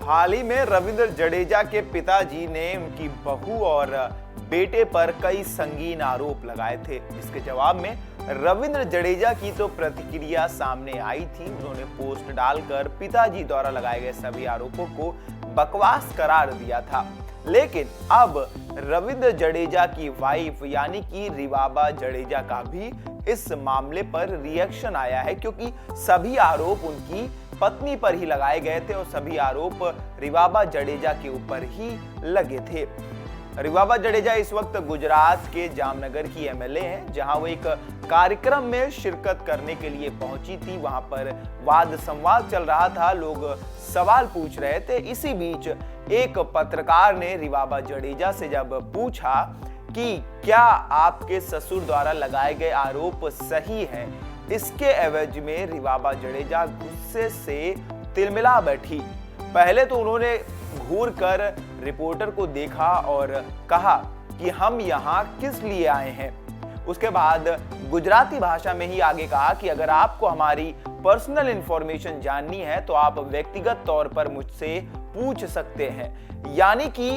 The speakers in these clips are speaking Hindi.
हाल ही में रविंद्र जडेजा के पिताजी ने उनकी बहू और बेटे पर कई संगीन आरोप लगाए थे। इसके जवाब में रविंद्र जडेजा की तो प्रतिक्रिया सामने आई थी। उन्होंने पोस्ट डालकर पिताजी द्वारा लगाए गए सभी आरोपों को बकवास करार दिया था। लेकिन अब रविंद्र जडेजा की वाइफ यानी कि रिवाबा जडेजा का भी इस मामले पर रिएक्शन आया है, क्योंकि सभी आरोप उनकी पत्नी पर ही लगाए गए थे और सभी आरोप रिवाबा जडेजा के ऊपर ही लगे थे। रिवाबा जडेजा इस वक्त गुजरात के जामनगर की एमएलए हैं, जहां वो एक कार्यक्रम में शिरकत करने के लिए पहुंची थी। वहां पर वाद संवाद चल रहा था, लोग सवाल पूछ रहे थे। इसी बीच एक पत्रकार ने रिवाबा जडेजा से जब पूछा कि क्या आपके ससुर द्वारा लगाए गए आरोप सही हैं, इसके एवज में रिवाबा जडेजा गुस्से से तिलमिला बैठी। पहले तो उन्होंने घूर कर रिपोर्टर को देखा और कहा कि हम यहाँ किस लिए आए हैं। उसके बाद गुजराती भाषा में ही आगे कहा कि अगर आपको हमारी पर्सनल इंफॉर्मेशन जाननी है तो आप व्यक्तिगत तौर पर मुझसे पूछ सकते हैं। यानी कि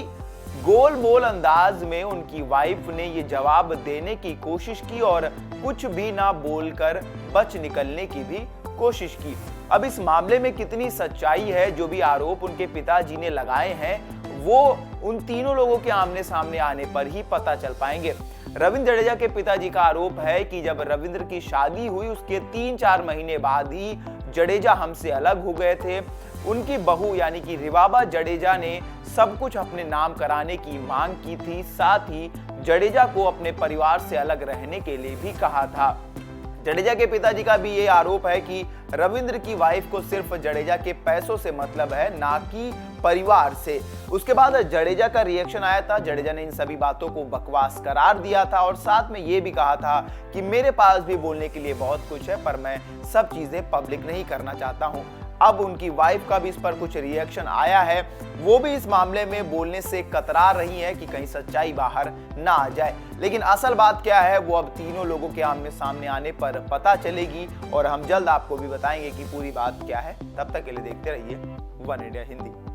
गोल मोल अंदाज में उनकी वाइफ ने ये जवाब देने की कोशिश की और कुछ भी ना बोलकर बच निकलने की भी कोशिश की। अब इस मामले में कितनी सच्चाई है, जो भी आरोप उनके पिताजी ने लगाए हैं वो उन तीनों लोगों के आमने सामने आने पर ही पता चल पाएंगे। रविंद्र जडेजा के पिताजी का आरोप है कि जब रविंद्र की शादी हुई उसके 3-4 महीने बाद ही जडेजा हमसे अलग हो गए थे। उनकी बहू यानी कि रिवाबा जडेजा ने सब कुछ अपने नाम कराने की मांग की थी, साथ ही जडेजा को अपने परिवार से अलग रहने के लिए भी कहा था। जडेजा के पिताजी का भी ये आरोप है कि रविंद्र की वाइफ को सिर्फ जडेजा के पैसों से मतलब है, ना कि परिवार से। उसके बाद जडेजा का रिएक्शन आया था। जडेजा ने इन सभी बातों को बकवास करार दिया था और साथ में ये भी कहा था कि मेरे पास भी बोलने के लिए बहुत कुछ है, पर मैं सब चीजें पब्लिक नहीं करना चाहता हूं। अब उनकी वाइफ का भी इस पर कुछ रिएक्शन आया है। वो भी इस मामले में बोलने से कतरा रही है कि कहीं सच्चाई बाहर ना आ जाए। लेकिन असल बात क्या है वो अब तीनों लोगों के आमने सामने आने पर पता चलेगी और हम जल्द आपको भी बताएंगे कि पूरी बात क्या है। तब तक के लिए देखते रहिए वन इंडिया हिंदी।